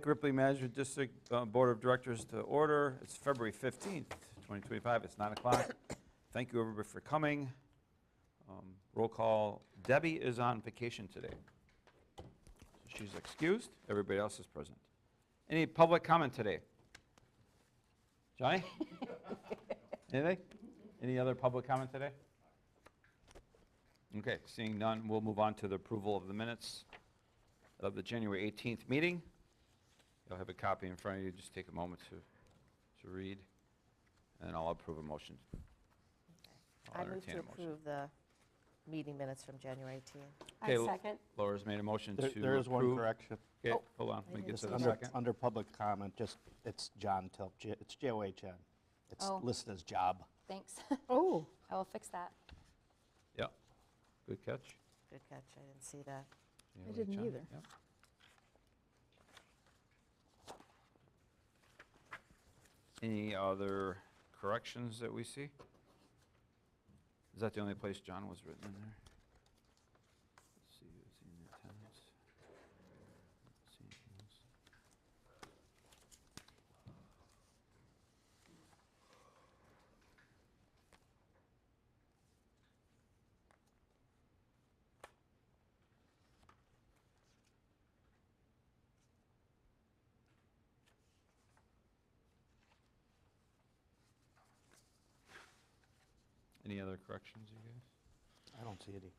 Ripley Management District Board of Directors to order. It's February 15th, 2025. It's 9 o'clock. Thank you, everybody, for coming. Roll call. Debbie is on vacation today. So she's excused. Everybody else is present. Any public comment today? Johnny? Anything? Any other public comment today? Okay, seeing none, we'll move on to the approval of the minutes of the January 18th meeting. You'll have a copy in front of you. Just take a moment to read, and I'll approve a motion. I move to approve the meeting minutes from January 18th. Okay, I second. Laura's made a motion to approve. There is one correction. Okay, Oh, hold on, I let me didn't get to see the that. second. Under public comment, it's John Tilp, it's J-O-H-N. It's Oh. listed as job. Thanks. Oh. I will fix that. Yeah, good catch. Good catch, I didn't see that. Yeah, I didn't John, either. yep. Any other corrections that we see? Is that the only place John was written in there? Let's see, is he in attendance? Let's see anything else. Any other corrections, you guys? I don't see any.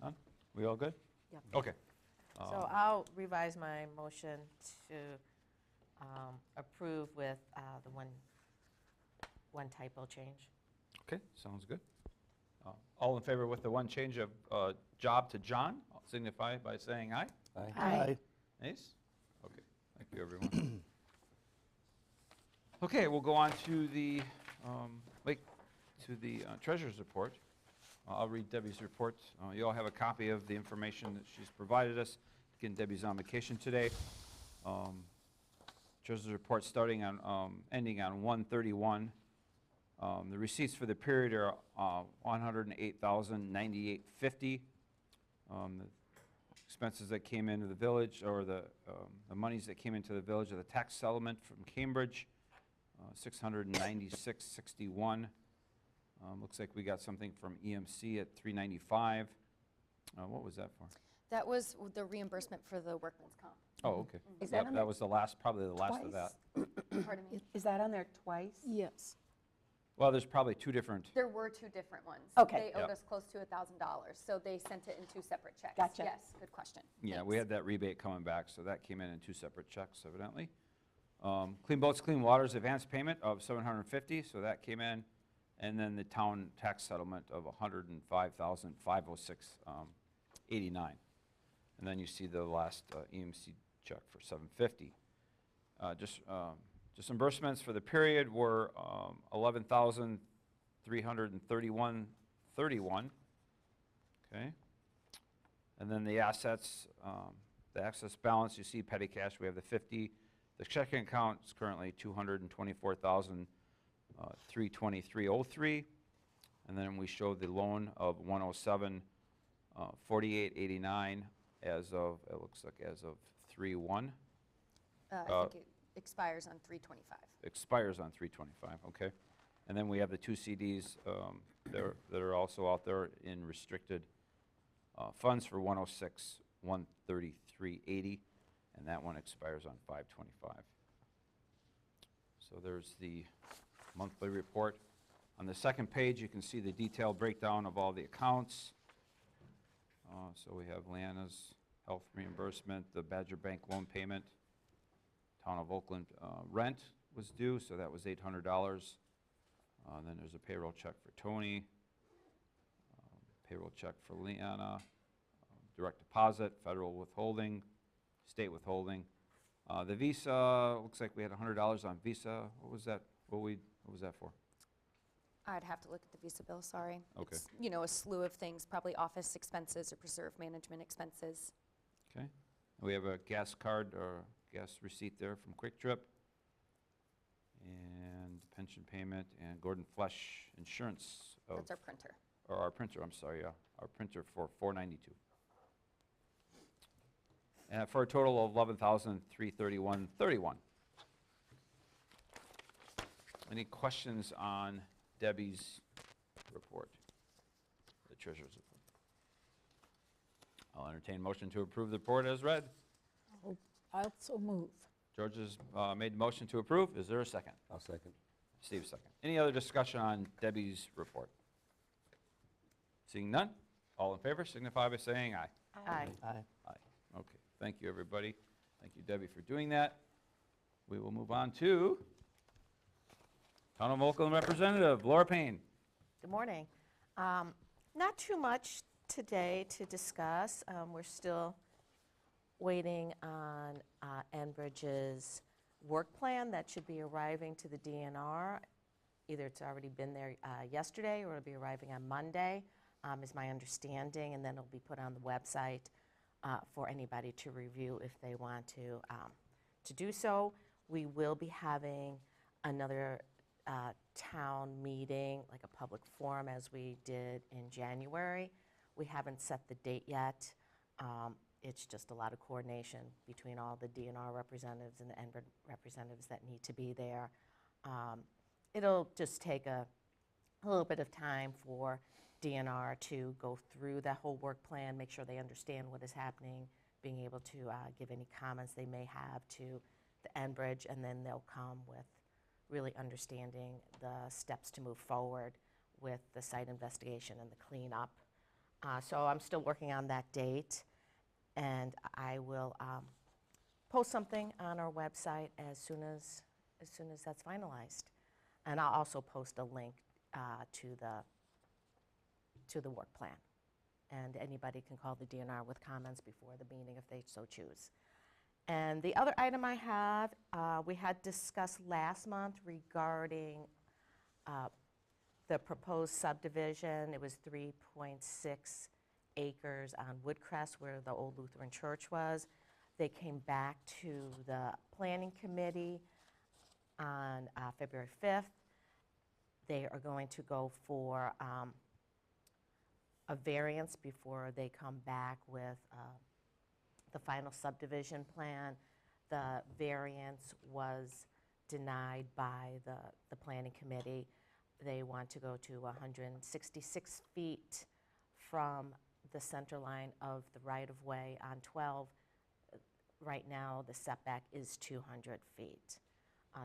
None? We all good? Yep. Okay. So I'll revise my motion to approve with the one typo change. Okay, sounds good. All in favor with the one change of job to John, signify by saying aye. Aye. Ace? Okay, thank you, everyone. Okay, we'll go on to the treasurer's report. I'll read Debbie's report. You all have a copy of the information that she's provided us. Again, Debbie's on vacation today. Treasurer's report starting on, ending on 1/31. The receipts for the period are $108,098.50. The expenses that came into the village, or the monies that came into the village of the tax settlement from Cambridge, $696.61. Looks like we got something from EMC at $395. What was that for? That was the reimbursement for the workman's comp. Oh, okay. Is that Yep, on that there was the last, probably the last of that. Pardon me? Is that on there twice? Yes. Well, there's probably two different. There were two different ones. Okay. They owed Yep. us close to $1,000, so they sent it in two separate checks. Gotcha. Yes, good question. Yeah, we Thanks. had that rebate coming back, so that came in two separate checks, evidently. Clean Boats, Clean Waters advance payment of $750, so that came in. And then the town tax settlement of $105,506.89. And then you see the last EMC check for $750. Disbursements for the period were $11,331.31. Okay. And then the assets, the excess balance, you see petty cash, we have the 50. The checking account is currently $224,323.03. And then we show the loan of $107,4889 as of, it looks like as of 3/1. I think it expires on 3/25. Expires on 3/25, okay. And then we have the two CDs that are also out there in restricted funds for 106,133.80, and that one expires on 5/25. So there's the monthly report. On the second page, you can see the detailed breakdown of all the accounts. So we have Lana's health reimbursement, the Badger Bank loan payment, Town of Oakland rent was due, so that was $800. Then there's a payroll check for Tony, payroll check for Leanna, direct deposit, federal withholding, state withholding. The Visa, looks like we had $100 on Visa. What was that? What was that for? I'd have to look at the Visa bill, sorry. Okay. It's, you know, a slew of things, probably office expenses or preserve management expenses. Okay. We have a gas card or gas receipt there from Quick Trip. And pension payment and Gordon Flesh insurance of That's our printer. or our printer, I'm sorry, our printer for $492. And for a total of $11,331.31. Any questions on Debbie's report, the treasurer's report? I'll entertain motion to approve the report as read. I'll so move. George has made the motion to approve. Is there a second? I'll second. Steve, second. Any other discussion on Debbie's report? Seeing none, all in favor signify by saying aye. Aye. Aye. Aye. Okay, thank you, everybody. Thank you, Debbie, for doing that. We will move on to Town of Oakland Representative Laura Payne. Good morning. Not too much today to discuss. We're still waiting on Enbridge's work plan that should be arriving to the DNR. Either it's already been there yesterday or it'll be arriving on Monday, is my understanding, and then it'll be put on the website for anybody to review if they want to do so. We will be having another town meeting, like a public forum, as we did in January. We haven't set the date yet. It's just a lot of coordination between all the DNR representatives and the Enbridge representatives that need to be there. It'll just take a little bit of time for DNR to go through that whole work plan, make sure they understand what is happening, being able to give any comments they may have to the Enbridge, and then they'll come with really understanding the steps to move forward with the site investigation and the cleanup. So I'm still working on that date, and I will post something on our website as soon as that's finalized. And I'll also post a link to the work plan. And anybody can call the DNR with comments before the meeting if they so choose. And the other item I have, we had discussed last month regarding the proposed subdivision. It was 3.6 acres on Woodcrest where the old Lutheran church was. They came back to the planning committee on February 5th. They are going to go for a variance before they come back with the final subdivision plan. The variance was denied by the planning committee. They want to go to 166 feet from the center line of the right-of-way on 12. Right now, the setback is 200 feet.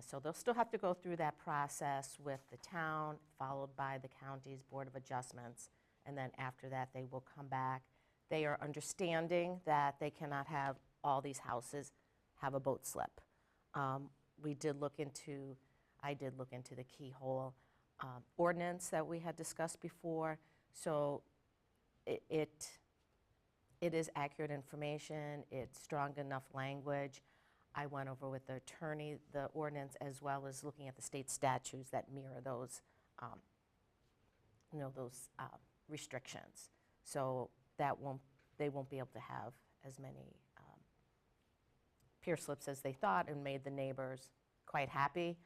So they'll still have to go through that process with the town, followed by the county's Board of Adjustments, and then after that, they will come back. They are understanding that they cannot have all these houses have a boat slip. I did look into the keyhole ordinance that we had discussed before, so it is accurate information, it's strong enough language. I went over with the attorney the ordinance as well as looking at the state statutes that mirror those, restrictions. So they won't be able to have as many pier slips as they thought, and made the neighbors quite happy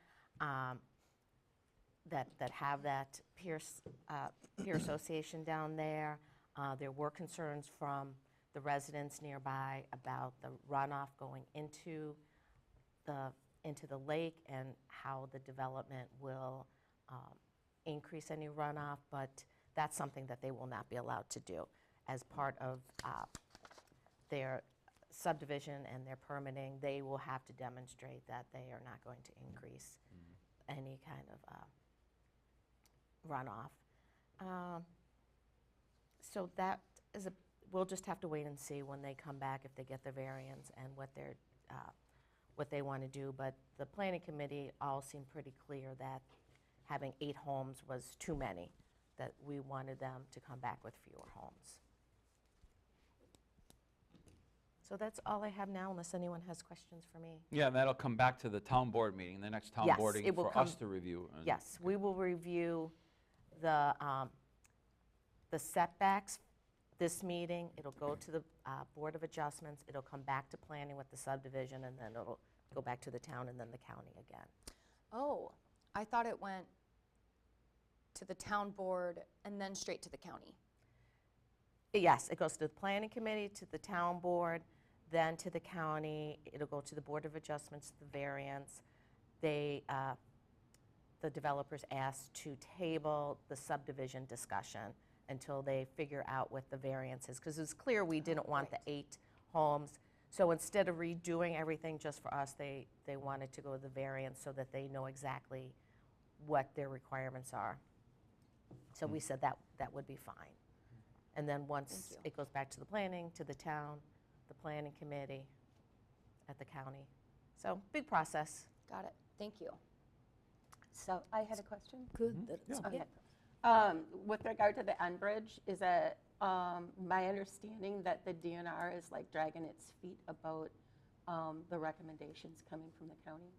that have that pier association down there. There were concerns from the residents nearby about the runoff going into the lake and how the development will increase any runoff, but that's something that they will not be allowed to do. As part of their subdivision and their permitting, they will have to demonstrate that they are not going to increase any kind of runoff. So that is we'll just have to wait and see when they come back if they get the variance and what they want to do. But the planning committee all seemed pretty clear that having 8 homes was too many, that we wanted them to come back with fewer homes. So that's all I have now, unless anyone has questions for me. Yeah, and that'll come back to the town board meeting, the next town Yes, board meeting it will for us to review. And- Yes, we will review the setbacks this meeting. It'll go to the Board of Adjustments. It'll come back to planning with the subdivision, and then it'll go back to the town and then the county again. Oh, I thought it went to the town board, and then straight to the county? Yes, it goes to the planning committee, to the town board, then to the county. It'll go to the Board of Adjustments, the variance. They, the developers asked to table the subdivision discussion until they figure out what the variance is. Because it was clear we didn't want the 8 homes. So instead of redoing everything just for us, they wanted to go with the variance so that they know exactly what their requirements are. So we said that would be fine. And then once Thank you. it goes back to the planning, to the town, the planning committee, at the county. So big process. Got it. Thank you. So I had a question. Good that it's Okay. With regard to the Enbridge, is it my understanding that the DNR is like dragging its feet about the recommendations coming from the county?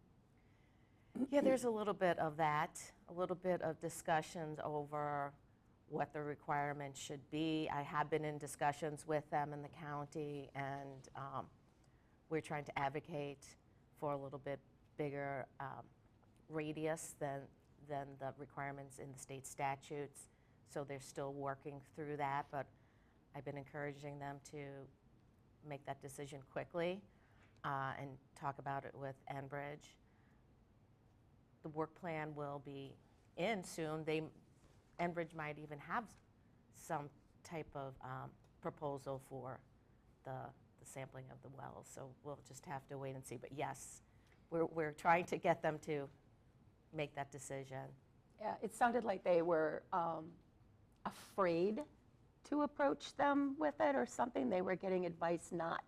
Yeah, there's a little bit of that, a little bit of discussions over what the requirements should be. I have been in discussions with them in the county, and we're trying to advocate for a little bit bigger radius than the requirements in the state statutes. So they're still working through that, but I've been encouraging them to make that decision quickly and talk about it with Enbridge. The work plan will be in soon. Enbridge might even have some type of proposal for the sampling of the wells, so we'll just have to wait and see. But yes, we're trying to get them to make that decision. Yeah, it sounded like they were afraid to approach them with it or something. They were getting advice not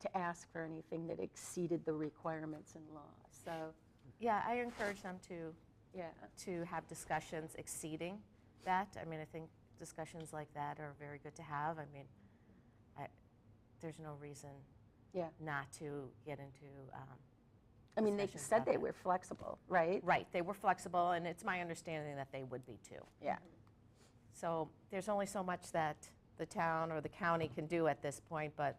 to ask for anything that exceeded the requirements in law. So, Yeah, I encourage them to yeah. have discussions exceeding that. I mean, I think discussions like that are very good to have. I mean, there's no reason Yeah. not to get into I mean, they discussions said about they that. were flexible, right? Right, they were flexible, and it's my understanding that they would be too. Yeah. So there's only so much that the town or the county can do at this point, but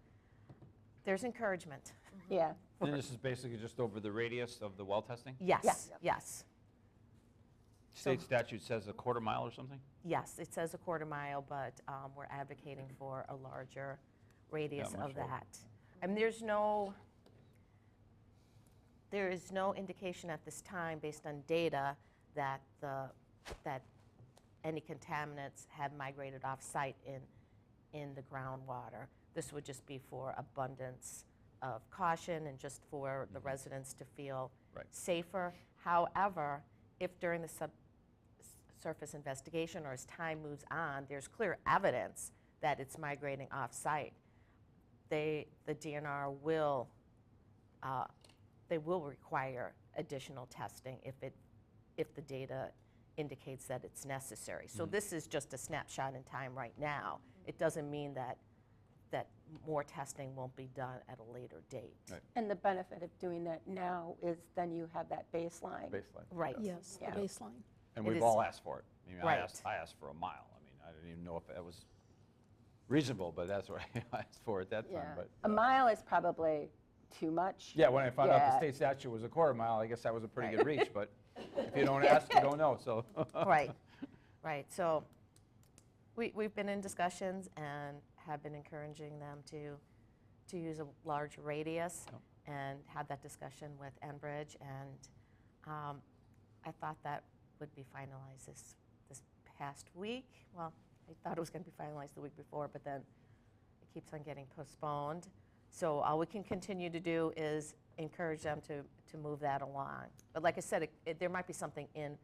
there's encouragement. Yeah. And this is basically just over the radius of the well testing? Yes, yes, State statute says a quarter mile or something? yes, it says a quarter mile, but we're advocating for a larger radius much of larger. that. And there is no indication at this time, based on data, that any contaminants have migrated off-site in the groundwater. This would just be for abundance of caution and just for the residents to feel Right. safer. However, if during the subsurface investigation or as time moves on, there's clear evidence that it's migrating off-site, the DNR will require additional testing if the data indicates that it's necessary. So this is just a snapshot in time right now. It doesn't mean that more testing won't be done at a later date. Right. And the benefit of doing that now is then you have that baseline. Baseline. Right. Yes, the Yeah. baseline. And It we've is- all asked for it. I mean, Right. I asked for a mile. I mean, I didn't even know if that was reasonable, but that's what I asked for at that time. Yeah. But A mile is probably too much. yeah, when I found out the Yeah. state statute was a quarter mile, I guess that was a pretty good Right. reach, but if you don't ask, you don't know, so. Right, right. So we've been in discussions and have been encouraging them to use a large radius Yep. and have that discussion with Enbridge. And I thought that would be finalized this past week. Well, I thought it was going to be finalized the week before, but then it keeps on getting postponed. So all we can continue to do is encourage them to move that along. But like I said, there might be something in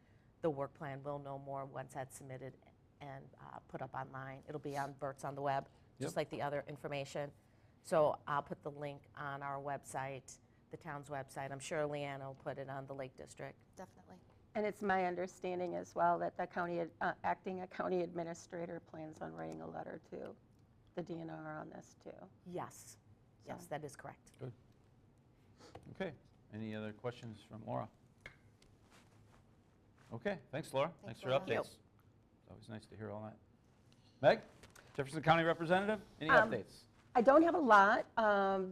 the work plan. We'll know more once that's submitted and put up online. It'll be on Bert's on the web, just Yep. like the other information. So I'll put the link on our website, the town's website. I'm sure Leanna will put it on the Lake District. Definitely. And it's my understanding as well that the county, acting county administrator plans on writing a letter to the DNR on this too. Yes, yes, that is correct. Okay, any other questions from Laura? Okay, thanks, Laura. Thanks for your Laura. updates. It's always nice to hear all that. Meg, Jefferson County Representative, any Um, updates? I don't have a lot.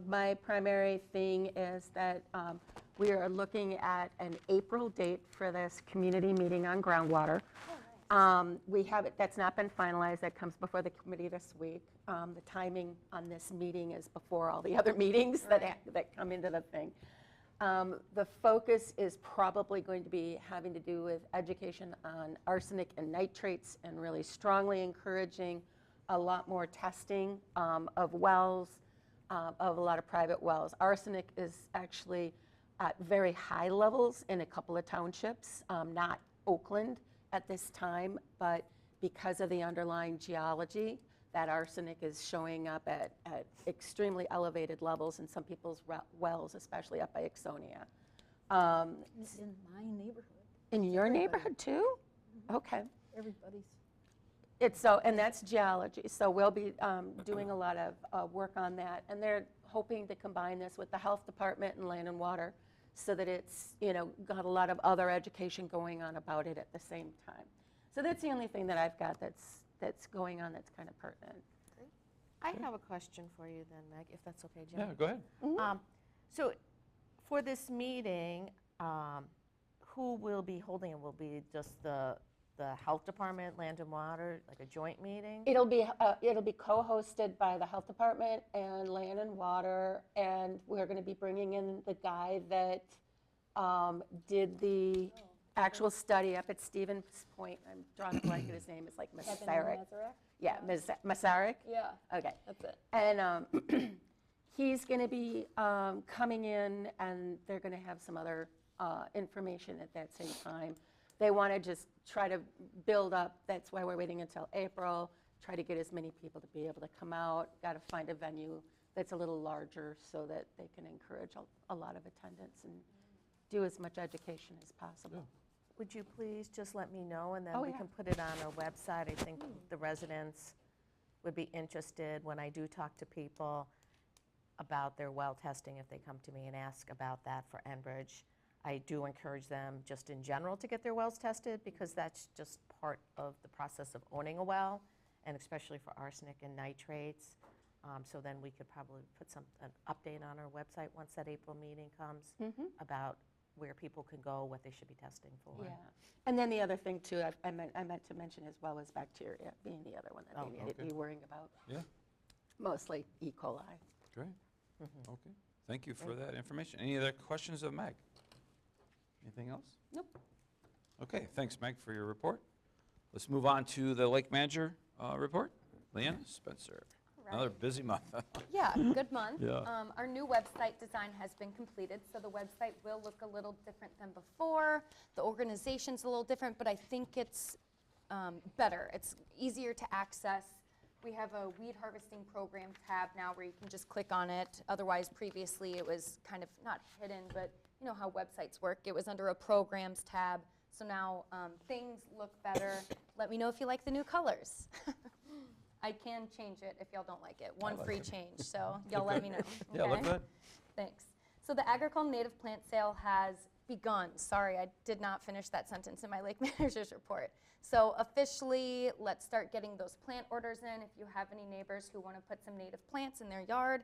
My primary thing is that we are looking at an April date for this community meeting on groundwater. We have it, that's not been finalized, that comes before the committee this week. The timing on this meeting is before all the other meetings that come into the thing. The focus is probably going to be having to do with education on arsenic and nitrates, and really strongly encouraging a lot more testing of wells, of a lot of private wells. Arsenic is actually at very high levels in a couple of townships, not Oakland at this time, but because of the underlying geology, that arsenic is showing up at extremely elevated levels in some people's wells, especially up by Ixonia. In my neighborhood, In your Everybody. neighborhood too? Okay. everybody's. It's so, and that's geology. So we'll be doing a lot of work on that, and they're hoping to combine this with the health department and land and water, so that it's, you know, got a lot of other education going on about it at the same time. So that's the only thing that I've got that's going on that's kind of pertinent. I have a question for you then, Meg, if that's okay, Jim. Yeah, go ahead. So for this meeting, who will be holding it? Will be just the health department, land and water, like a joint meeting? It'll be co-hosted by the health department and land and water, and we're going to be bringing in the guy that did the actual study up at Stevens Point. I'm drawing a blank at his name. It's like Masaryk. Yeah, Masaryk. Yeah, Okay. that's it. And he's going to be coming in, and they're going to have some other information at that same time. They want to just try to build up, that's why we're waiting until April, try to get as many people to be able to come out. Got to find a venue that's a little larger so that they can encourage a lot of attendance and do as much education as possible. Would you please just let me know, and then Oh, we yeah. can put it on our website. I think the residents would be interested when I do talk to people about their well testing, if they come to me and ask about that for Enbridge. I do encourage them just in general to get their wells tested, because that's just part of the process of owning a well, and especially for arsenic and nitrates. So then we could probably put an update on our website once that April meeting comes about where people can go, what they should be testing for. Yeah. And then the other thing too, I meant to mention as well, is bacteria being the other one that they need to be worrying about. Yeah, Mostly E. coli. great. Okay, thank you for that information. Any other questions of Meg? Anything else? Nope. Okay, thanks, Meg, for your report. Let's move on to the Lake Manager report. Leanna Spencer. Another busy month. Yeah, good month. Yeah. Our new website design has been completed, so the website will look a little different than before. The organization's a little different, but I think it's better. It's easier to access. We have a weed harvesting program tab now where you can just click on it. Otherwise, previously it was kind of not hidden, but you know how websites work. It was under a programs tab. So now things look better. Let me know if you like the new colors. I can change it if y'all don't like it. One free change, so y'all let me know. Yeah, look okay? good. Thanks. So the agricultural native plant sale has begun. Sorry, I did not finish that sentence in my Lake Manager's report. So officially, let's start getting those plant orders in. If you have any neighbors who want to put some native plants in their yard,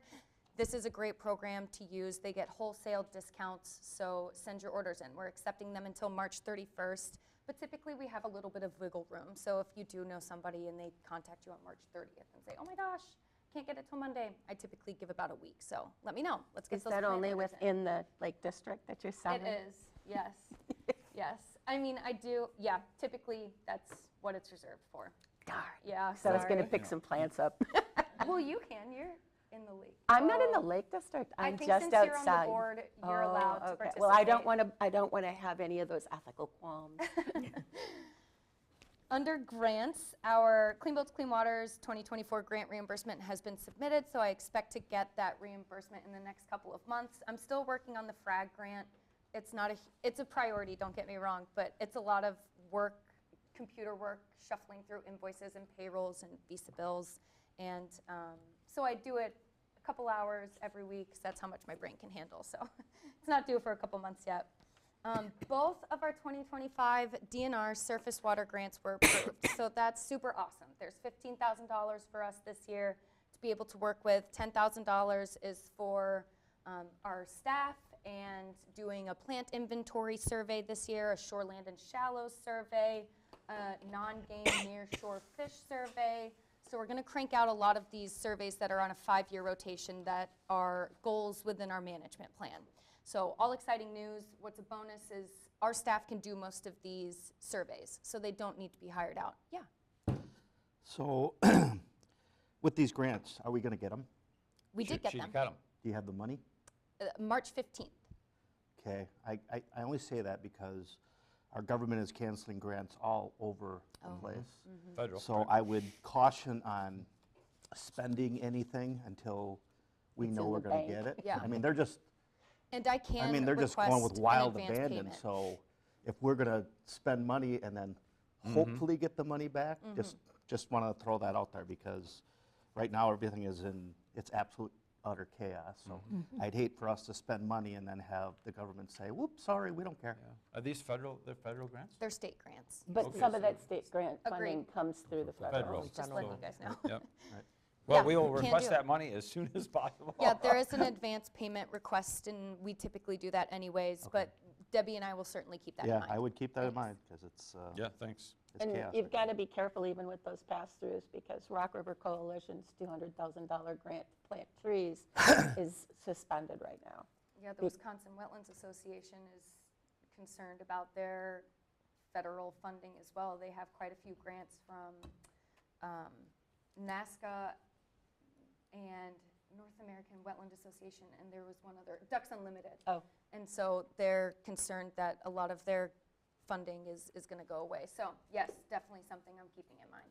this is a great program to use. They get wholesale discounts, so send your orders in. We're accepting them until March 31st. But typically, we have a little bit of wiggle room. So if you do know somebody and they contact you on March 30th and say, oh my gosh, can't get it till Monday, I typically give about a week. So let me know. Let's get Is those that plant only orders in. within the Lake District that you're selling? It is, yes, yes. I mean, I do, yeah, typically, that's what it's reserved for. Darn. Yeah, So I was going to sorry. pick some plants up. Well, you can, you're in the lake. I'm not in the Oh, Lake District. I I'm think just since outside. you're on the board, you're allowed to okay. participate. Well, I don't want to have any of those ethical qualms. Under grants, our Clean Boats, Clean Waters 2024 grant reimbursement has been submitted, so I expect to get that reimbursement in the next couple of months. I'm still working on the FRAG grant. It's a priority, don't get me wrong, but it's a lot of work, computer work, shuffling through invoices and payrolls and Visa bills. And so I do it a couple hours every week, so that's how much my brain can handle. So it's not due for a couple months yet. Both of our 2025 DNR surface water grants were approved, so that's super awesome. There's $15,000 for us this year to be able to work with. $10,000 is for our staff and doing a plant inventory survey this year, a shoreland and shallows survey, a non-game near-shore fish survey. So we're going to crank out a lot of these surveys that are on a 5-year rotation that are goals within our management plan. So all exciting news. What's a bonus is our staff can do most of these surveys, so they don't need to be hired out. Yeah, So with these grants, are we going to get them? we did get She them. got 'em. Do you have the money? March 15th. Okay, I only say that because our government is canceling grants all over the place. Federal. So I would caution on spending anything until we It's know in we're the going to bank. get it. Yeah. I mean, they're just, And I can they're just going with request an wild advance abandon. payment. So if we're going to spend money and then hopefully get the money back, just want to throw that out there because right now everything is it's absolute utter chaos. So I'd hate for us to spend money and then have the government say, whoops, sorry, we don't care. Are these federal, they're federal grants? They're state grants. But Okay, some of so- that state grant funding Agreed. comes through the Federal. federal. Just letting you guys know. Yep. Right. Well, Yeah, we will can request do. that money as soon as possible. Yeah, there is an advance payment request, and we typically do that anyways, but Debbie and I will certainly keep that in Yeah, mind. I would keep that in Thanks. mind because it's Yeah, thanks. it's And chaos. you've right got now. to be careful even with those pass-throughs because Rock River Coalition's $200,000 grant to plant trees is suspended right now. Yeah, the Wisconsin Wetlands Association is concerned about their federal funding as well. They have quite a few grants from NASCA and North American Wetland Association, and there was one other, Ducks Unlimited. Oh. And so they're concerned that a lot of their funding is going to go away. So yes, definitely something I'm keeping in mind.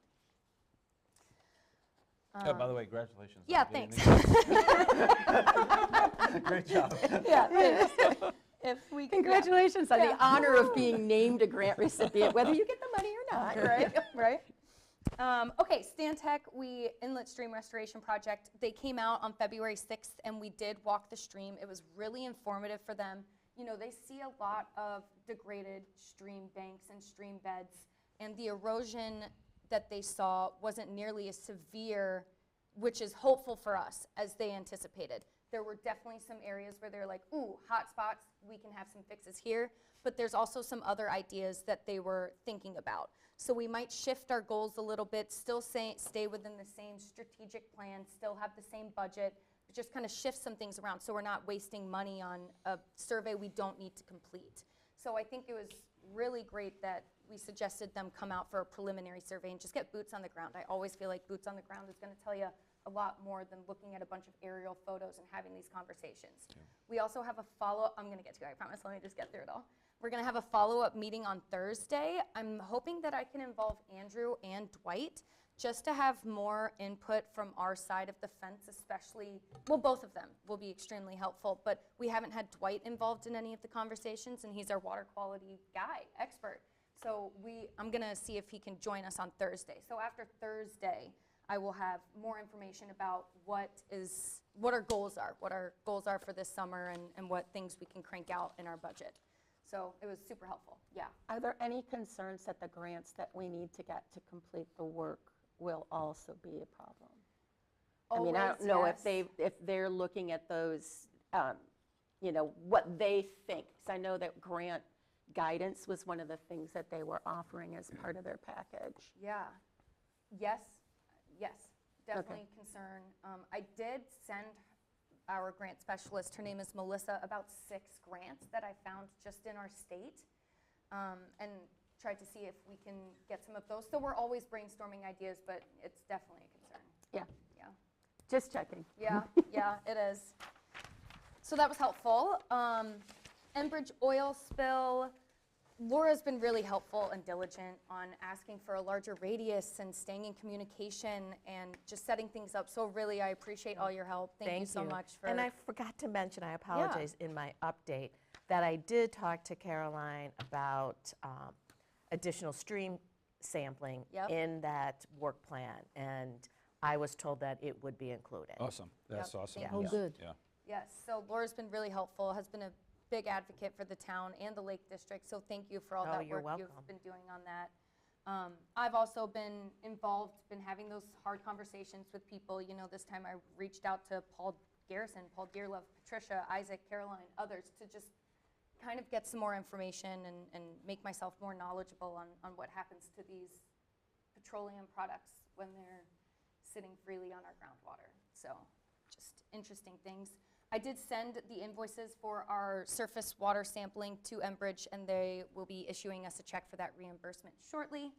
Yeah, by the way, congratulations. on Yeah, getting thanks. the- Great job. Yeah, thanks. If we Congratulations on Yeah. the honor of being named a grant recipient, whether you get the money or not. Right, right. Okay, Stantec, Inlet Stream Restoration Project, they came out on February 6th and we did walk the stream. It was really informative for them. You know, they see a lot of degraded stream banks and stream beds, and the erosion that they saw wasn't nearly as severe, which is hopeful for us, as they anticipated. There were definitely some areas where they're like, ooh, hot spots, we can have some fixes here, but there's also some other ideas that they were thinking about. So we might shift our goals a little bit, still stay within the same strategic plan, still have the same budget, but just kind of shift some things around so we're not wasting money on a survey we don't need to complete. So I think it was really great that we suggested them come out for a preliminary survey and just get boots on the ground. I always feel like boots on the ground is going to tell you a lot more than looking at a bunch of aerial photos and having these conversations. Yeah. We also have a follow-up, I'm going to get to it, I promise, let me just get through it all. We're going to have a follow-up meeting on Thursday. I'm hoping that I can involve Andrew and Dwight just to have more input from our side of the fence, especially, well, both of them will be extremely helpful, but we haven't had Dwight involved in any of the conversations, and he's our water quality guy, expert. So I'm going to see if he can join us on Thursday. So after Thursday, I will have more information about what our goals are for this summer and what things we can crank out in our budget. So it was super helpful, yeah. Are there any concerns that the grants that we need to get to complete the work will also be a problem? I mean, I don't Always, know yes. if they're looking at those, what they think. Because I know that grant guidance was one of the things that they were offering as part of their package. Yeah. Yes. Definitely concern. I did send our grant specialist, her name is Melissa, about 6 grants that I found just in our state, and tried to see if we can get some of those. So we're always brainstorming ideas, but it's definitely a concern. Yeah, Yeah. just checking. Yeah, it is. So that was helpful. Enbridge oil spill. Laura's been really helpful and diligent on asking for a larger radius and staying in communication and just setting things up. So really, I appreciate all your help. Thank you so much for. And I forgot to mention, I apologize, in my update, that I did talk to Caroline about additional stream sampling Yep. in that work plan, and I was told that it would be included. Awesome. That's Yep, awesome. thank Oh, you. good. Yeah. Yes, so Laura's been really helpful, has been a big advocate for the town and the Lake District, so thank you for all Oh, that you're work you've welcome. been doing on that. I've also been involved, been having those hard conversations with people. You know, this time I reached out to Paul Garrison, Paul Dearlove, Patricia, Isaac, Caroline, others, to just kind of get some more information and make myself more knowledgeable on what happens to these petroleum products when they're sitting freely on our groundwater. So just interesting things. I did send the invoices for our surface water sampling to Enbridge, and they will be issuing us a check for that reimbursement shortly.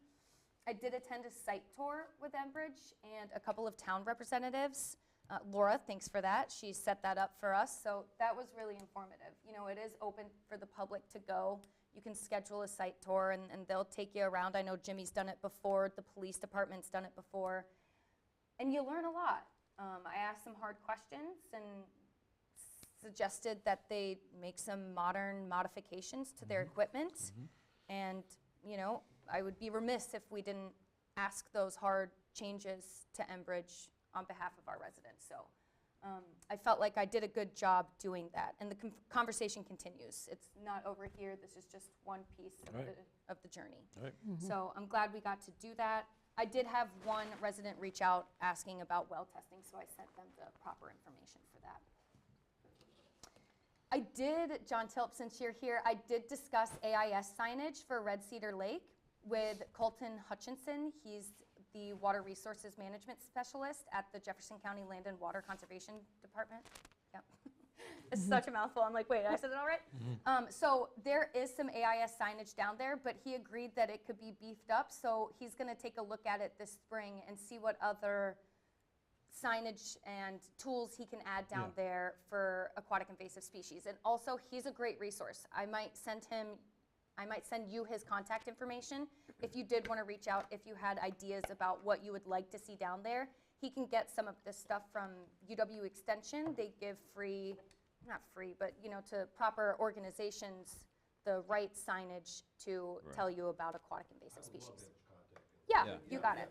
I did attend a site tour with Enbridge and a couple of town representatives. Laura, thanks for that. She set that up for us, so that was really informative. You know, it is open for the public to go. You can schedule a site tour, and they'll take you around. I know Jimmy's done it before. The police department's done it before. And you learn a lot. I asked some hard questions and suggested that they make some modern modifications to their equipment. And, you know, I would be remiss if we didn't ask those hard changes to Enbridge on behalf of our residents. So I felt like I did a good job doing that. And the conversation continues. It's not over here. This is just one piece of the journey. So I'm glad we got to do that. I did have one resident reach out asking about well testing, so I sent them the proper information for that. I did, John Tilp, since you're here, I did discuss AIS signage for Red Cedar Lake with Colton Hutchinson. He's the Water Resources Management Specialist at the Jefferson County Land and Water Conservation Department. Yep. It's such a mouthful. I'm like, wait, I said it all right? So there is some AIS signage down there, but he agreed that it could be beefed up. So he's going to take a look at it this spring and see what other signage and tools he can add down there for aquatic invasive species. And also, he's a great resource. I might send you his contact information if you did want to reach out, if you had ideas about what you would like to see down there. He can get some of this stuff from UW Extension. They give free, not free, but you know, to proper organizations the right signage to tell you about aquatic invasive species. Yeah, you got it.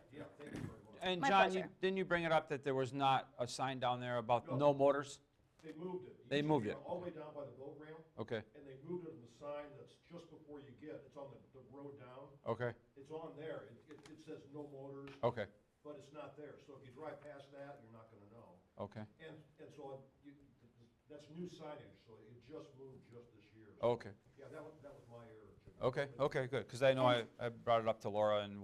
And My John, pleasure. didn't you bring it up that there was not a sign down there about no motors? They moved it. They moved it. All the way down by the boat ramp, Okay, and they moved it on the sign that's just before you it's on the road down. okay, It's on there. It says no motors, okay, but it's not there. So if you drive past that, you're not gonna know. okay, And so that's new signage, so it just moved just this year. So, okay. yeah, that was my error, Jim. Okay, okay, good, because I know I brought it up to Laura, and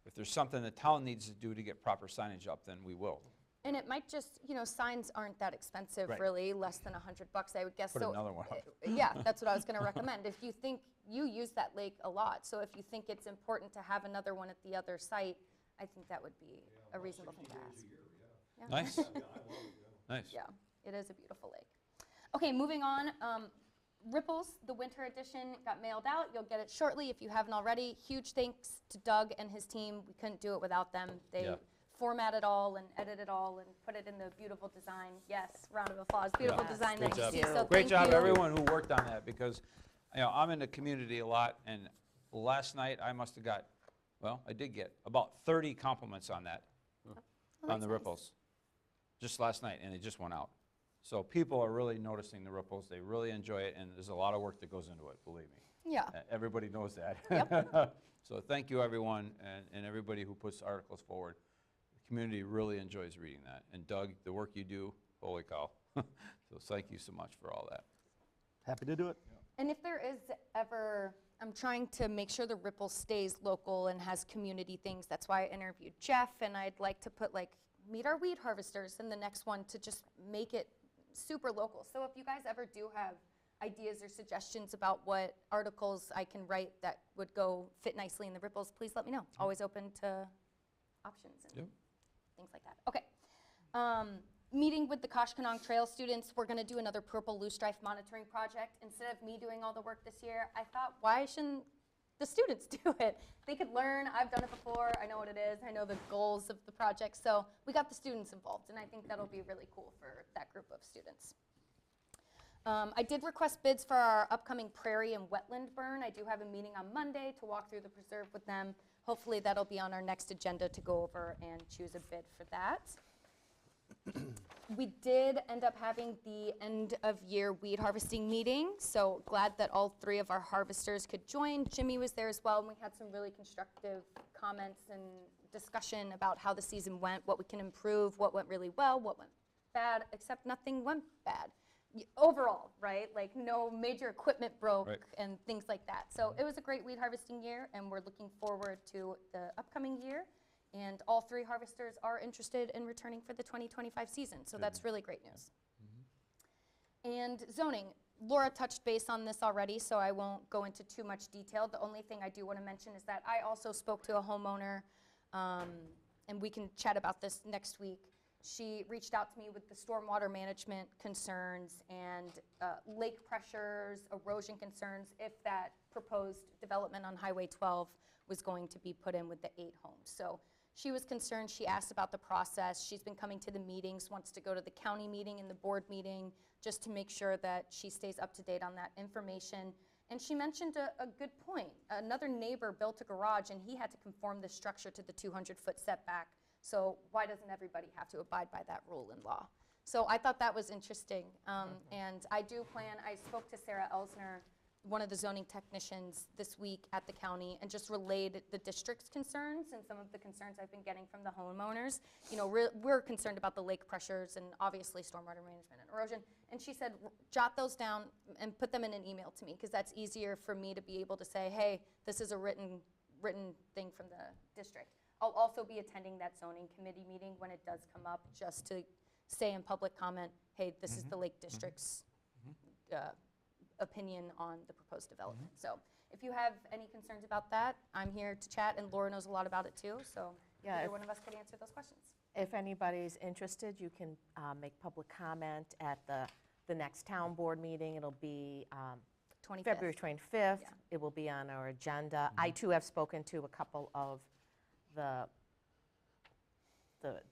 if there's something the town needs to do to get proper signage up, then we will. And it might just, you know, signs aren't that expensive, Right. really, less than $100, I would guess. Put another one up. Yeah, that's what I was going to recommend. If you think you use that lake a lot, so if you think it's important to have another one at the other site, I think that would be a reasonable thing to ask. Yeah. Nice, Yeah, I love it, yeah. nice. Yeah, it is a beautiful lake. Okay, moving on. Ripples, the winter edition, got mailed out. You'll get it shortly if you haven't already. Huge thanks to Doug and his team. We couldn't do it without them. They Yeah. format it all and edit it all and put it in the beautiful design. Yes, round of applause. Beautiful Yeah. design Great that you job. see. So Great thank job, you. everyone who worked on that, because, you know, I'm in the community a lot, and last night I must have got, well, I did get about 30 compliments on that, on that's the nice. ripples, just last night, and it just went out. So people are really noticing the ripples, they really enjoy it, and there's a lot of work that goes into it, believe me. Yeah. Everybody knows that. Yep. So thank you, everyone, and everybody who puts articles forward. The community really enjoys reading that. And Doug, the work you do, holy cow. So thank you so much for all that. Happy to do it. And if there is ever, I'm trying to make sure the Ripple stays local and has community things. That's why I interviewed Jeff, and I'd like to put like, meet our weed harvesters in the next one to just make it super local. So if you guys ever do have ideas or suggestions about what articles I can write that would go fit nicely in the Ripples, please let me know. Always open to options and Yep. things like that. Okay. Meeting with the Koshkonong Trail students, we're going to do another purple loosestrife monitoring project. Instead of me doing all the work this year, I thought, why shouldn't the students do it? They could learn. I've done it before. I know what it is. I know the goals of the project. So we got the students involved, and I think that'll be really cool for that group of students. I did request bids for our upcoming prairie and wetland burn. I do have a meeting on Monday to walk through the preserve with them. Hopefully that'll be on our next agenda to go over and choose a bid for that. We did end up having the end of year weed harvesting meeting, so glad that all three of our harvesters could join. Jimmy was there as well, and we had some really constructive comments and discussion about how the season went, what we can improve, what went really well, what went bad, except nothing went bad. overall, right? Like no major equipment broke Right. and things like that. So it was a great weed harvesting year, and we're looking forward to the upcoming year. And all 3 harvesters are interested in returning for the 2025 season, so that's really great news. And zoning, Laura touched base on this already, so I won't go into too much detail. The only thing I do want to mention is that I also spoke to a homeowner, and we can chat about this next week. She reached out to me with the stormwater management concerns and lake pressures, erosion concerns, if that proposed development on Highway 12 was going to be put in with the 8 homes. So she was concerned. She asked about the process. She's been coming to the meetings, wants to go to the county meeting and the board meeting just to make sure that she stays up to date on that information. And she mentioned a good point. Another neighbor built a garage, and he had to conform the structure to the 200-foot setback. So why doesn't everybody have to abide by that rule in law? So I thought that was interesting. And I do plan, I spoke to Sarah Elsner, one of the zoning technicians, this week at the county, and just relayed the district's concerns and some of the concerns I've been getting from the homeowners. You know, we're concerned about the lake pressures and obviously stormwater management and erosion. And she said, jot those down and put them in an email to me, because that's easier for me to be able to say, hey, this is a written thing from the district. I'll also be attending that zoning committee meeting when it does come up, just to say in public comment, hey, this is the Lake District's opinion on the proposed development. So if you have any concerns about that, I'm here to chat, and Laura knows a lot about it too, so Yeah, either if- one of us could answer those questions. If anybody's interested, you can make public comment at the next town board meeting. It'll be 25th. February 25th. Yeah. It will be on our agenda. I too have spoken to a couple of the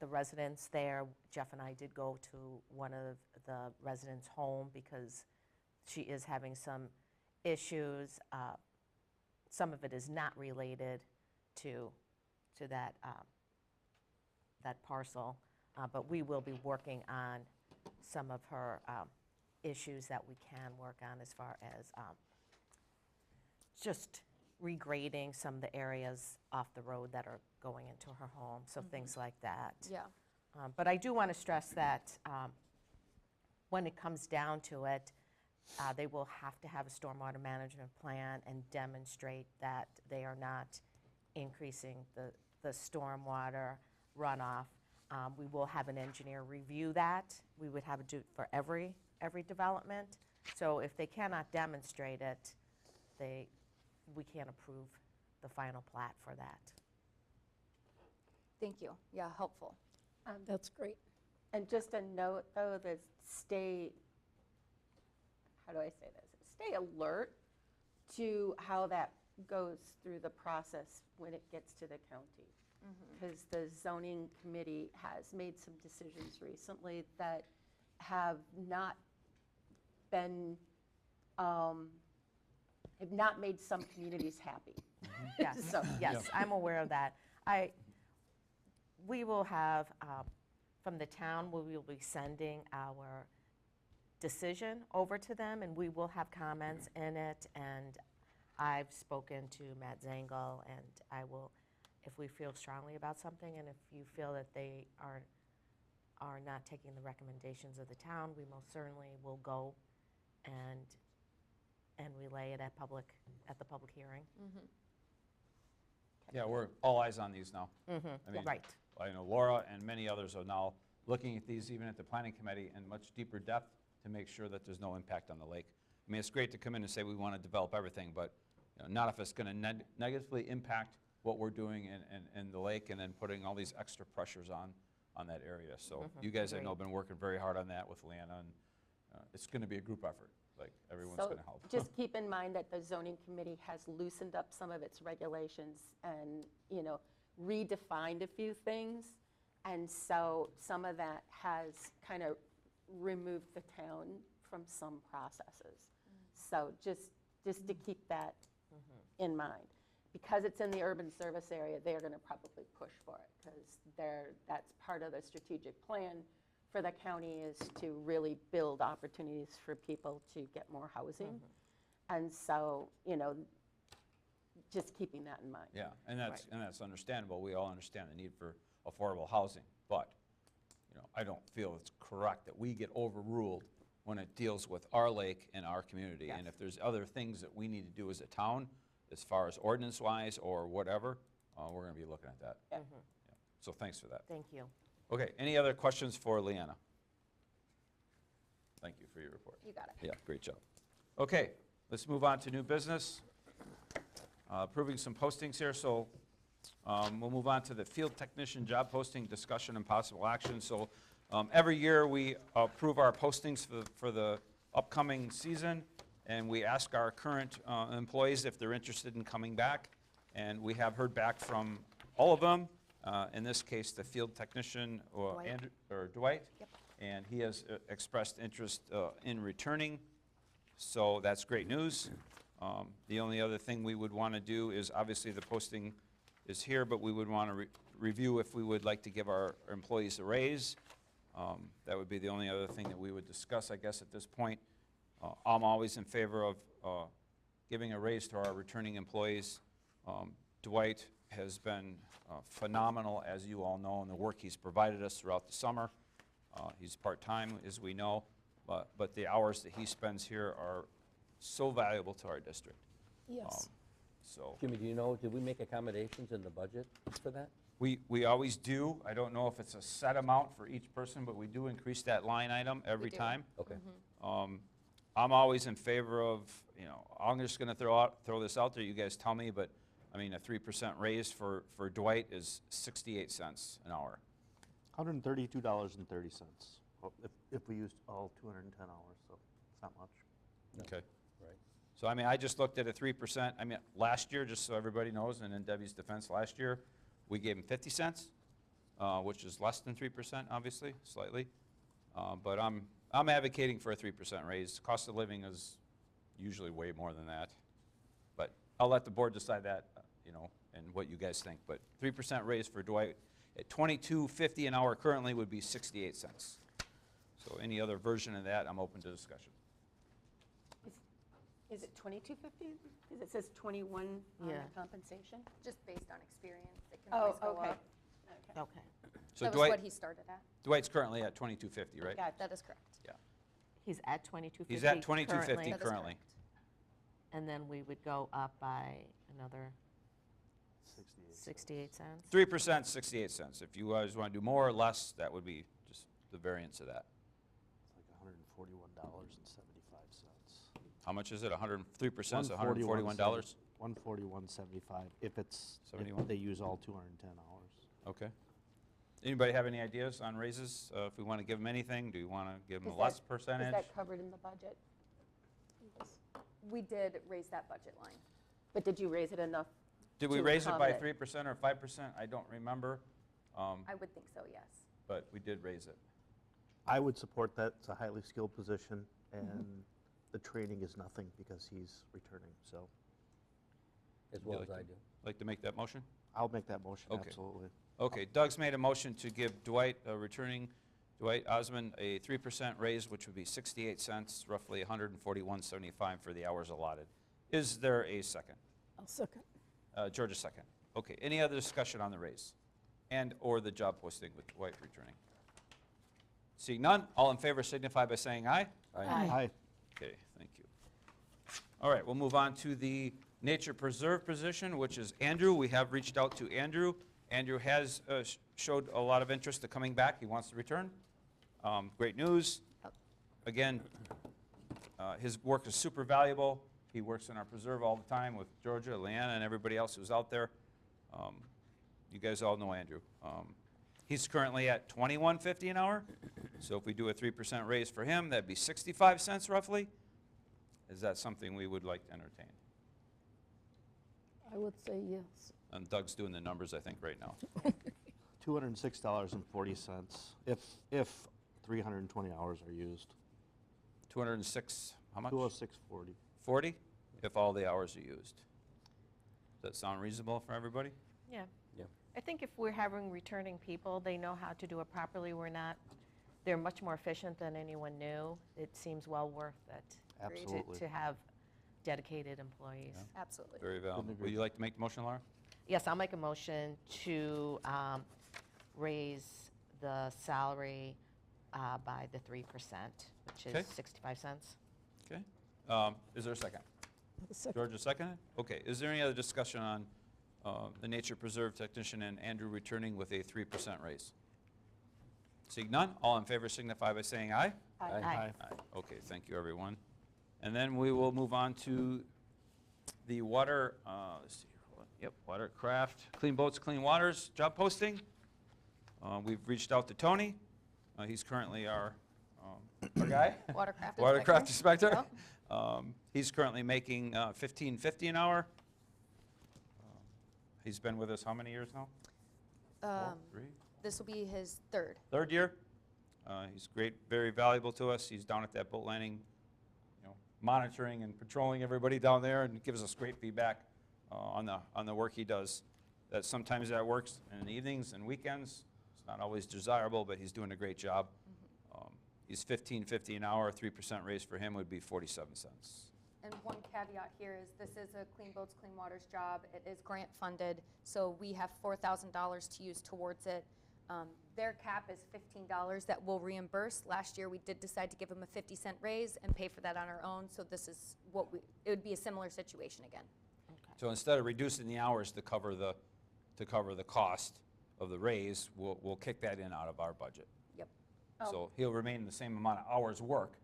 residents there. Jeff and I did go to one of the residents' home because she is having some issues. Some of it is not related to that parcel, but we will be working on some of her issues that we can work on as far as just regrading some of the areas off the road that are going into her home, so things like that. Yeah. But I do want to stress that when it comes down to it, they will have to have a stormwater management plan and demonstrate that they are not increasing the stormwater runoff. We will have an engineer review that. We would have it do for every development. So if they cannot demonstrate it, we can't approve the final plat for that. Thank you. Yeah, helpful. That's great. And just a note, though, that how do I say this? Stay alert to how that goes through the process when it gets to the county. Because the zoning committee has made some decisions recently that have not been, have not made some communities happy. Yes, So- yes, I'm aware of that. We will have, from the town, we will be sending our decision over to them, and we will have comments in it. And I've spoken to Matt Zangle, and I will, if we feel strongly about something, and if you feel that they are not taking the recommendations of the town, we most certainly will go and relay it at the public hearing. Yeah, we're all eyes on these now. I mean, Right. I know Laura and many others are now looking at these, even at the planning committee, in much deeper depth to make sure that there's no impact on the lake. I mean, it's great to come in and say we want to develop everything, but not if it's going to negatively impact what we're doing in the lake, and then putting all these extra pressures on that area. So you guys, I know, have been working very hard on that with Lana, and it's going to be a group effort. Like, everyone's So going to help. just keep in mind that the zoning committee has loosened up some of its regulations and, redefined a few things. And so some of that has kind of removed the town from some processes. So just to keep that in mind. Because it's in the urban service area, they're going to probably push for it, because that's part of the strategic plan for the county, is to really build opportunities for people to get more housing. And so, just keeping that in mind. Yeah, and that's understandable. We all understand the need for affordable housing, but I don't feel it's correct that we get overruled when it deals with our lake and our community. And if there's other things that we need to do as a town, as far as ordinance-wise or whatever, we're going to be looking at that. Yeah. So thanks for that. Thank you. Okay, any other questions for Leanna? Thank you for your report. You got it. Yeah, great job. Okay, let's move on to new business. Approving some postings here, so we'll move on to the field technician job posting discussion and possible action. So every year we approve our postings for the upcoming season, and we ask our current employees if they're interested in coming back. And we have heard back from all of them. In this case, the field technician, Dwight. Yep. And he has expressed interest in returning, so that's great news. The only other thing we would want to do is, obviously the posting is here, but we would want to review if we would like to give our employees a raise. That would be the only other thing that we would discuss, I guess, at this point. I'm always in favor of giving a raise to our returning employees. Dwight has been phenomenal, as you all know, in the work he's provided us throughout the summer. He's part-time, as we know, but the hours that he spends here are so valuable to our district. Yes. So Jimmy, do you know, did we make accommodations in the budget for that? we always do. I don't know if it's a set amount for each person, but we do increase that line item every do. time. Okay. I'm always in favor of, I'm just going to throw this out there. You guys tell me, but I mean, a 3% raise for Dwight is 68 cents an hour. $132.30 if we used all 210 hours, so it's not much. Okay. Right. So I mean, I just looked at a 3%. I mean, last year, just so everybody knows, and in Debbie's defense, last year we gave him 50 cents, which is less than 3%, obviously, slightly. But I'm advocating for a 3% raise. Cost of living is usually way more than that. But I'll let the board decide that, and what you guys think. But 3% raise for Dwight at $22.50 an hour currently would be 68 cents. So any other version of that, I'm open to discussion. Is it 22.50? Because it says 21 on the Yeah. compensation. Just based on experience, it can Oh, always go okay. up. Okay. So That was what he started at. Dwight's currently at $22.50, right? Gotcha. That is correct. Yeah. He's at 22.50 He's at $22.50 currently, That is currently. correct. and then we would go up by another 68 cents. 3%, 68 cents. If you guys want to do more or less, that would be just the variance of that. It's like $141.75. How much is it? 3% is $141? 141.75 if it's, 71. if they use all 210 hours. Okay. Anybody have any ideas on raises? If we want to give them anything, do you want to give them a Is less that- percentage? Is that covered in the budget? We did raise that budget line. But did you raise it enough? Did we to raise it by accommodate? 3% or 5%? I don't remember, I would think so, yes. but we did raise it. I would support that. It's a highly skilled position, and the training is nothing because he's returning. So As well like as I to- do. Like to make that motion? I'll make that motion, Okay. absolutely. Okay, Doug's made a motion to give returning Dwight Osmond a 3% raise, which would be 68 cents, roughly $141.75 for the hours allotted. Is there a second? I'll second. George, a second. Okay, any other discussion on the raise and/or the job posting with Dwight returning? Seeing none, all in favor signify by saying aye. Aye. Okay, thank you. All right, we'll move on to the nature preserve position, which is Andrew. We have reached out to Andrew. Andrew has showed a lot of interest to coming back. He wants to return. Great news. Again, his work is super valuable. He works in our preserve all the time with Georgia, Leanna, and everybody else who's out there. You guys all know Andrew. He's currently at $21.50 an hour. So if we do a 3% raise for him, that'd be 65 cents roughly. Is that something we would like to entertain? I would say yes. And Doug's doing the numbers, I think, right now. $206.40 if 320 hours are used. 206, how much? 206.40. 40, if all the hours are used. Does that sound reasonable for everybody? Yeah. Yeah. I think if we're having returning people, they know how to do it properly. They're much more efficient than anyone new. It seems well worth it Absolutely. to have dedicated employees. Absolutely. Very valuable. Couldn't Would agree. you like to make the motion, Laura? Yes, I'll make a motion to raise the salary by the 3%, which Okay. is 65 cents. Okay. Is there a second? The second. George, a second? Okay. Is there any other discussion on the nature preserve technician and Andrew returning with a 3% raise? Seeing none, all in favor signify by saying aye. Aye. Aye. Aye. Okay, thank you, everyone. And then we will move on to the water, let's see here, hold on. Yep, watercraft, clean boats, clean waters, job posting. We've reached out to Tony. He's currently our guy. Watercraft Watercraft inspector. inspector. He's currently making $15.50 an hour. He's been with us how many years now? 4, 3? This will be his third. Third year. He's great, very valuable to us. He's down at that boat landing, monitoring and patrolling everybody down there, and gives us great feedback on the work he does. That sometimes that works in the evenings and weekends. It's not always desirable, but he's doing a great job. He's $15.50 an hour. 3% raise for him would be 47 cents. And one caveat here is this is a Clean Boats, Clean Waters job. It is grant funded, so we have $4,000 to use towards it. Their cap is $15 that we'll reimburse. Last year, we did decide to give them a 50-cent raise and pay for that on our own, so this is it would be a similar situation again. So instead of reducing the hours to cover the cost of the raise, we'll kick that in out of our budget. Yep. So he'll remain the same amount of hours work,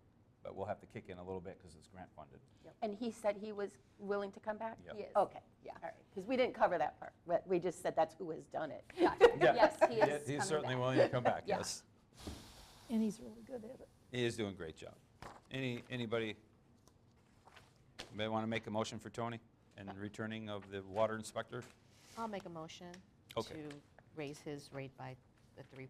but we'll have to kick in a little bit because it's grant funded. And he said he was willing to come back? Yep. He is. Okay, Yeah. all right, because we didn't cover that part, but we just said that's who has done it. Gotcha. Yeah. Yes, he is He's coming certainly back. willing to come back, Yeah. yes. And he's really good at it. He is doing a great job. Anybody want to make a motion for Tony and returning of the water inspector? I'll make a motion Okay. to raise his rate by the 3%.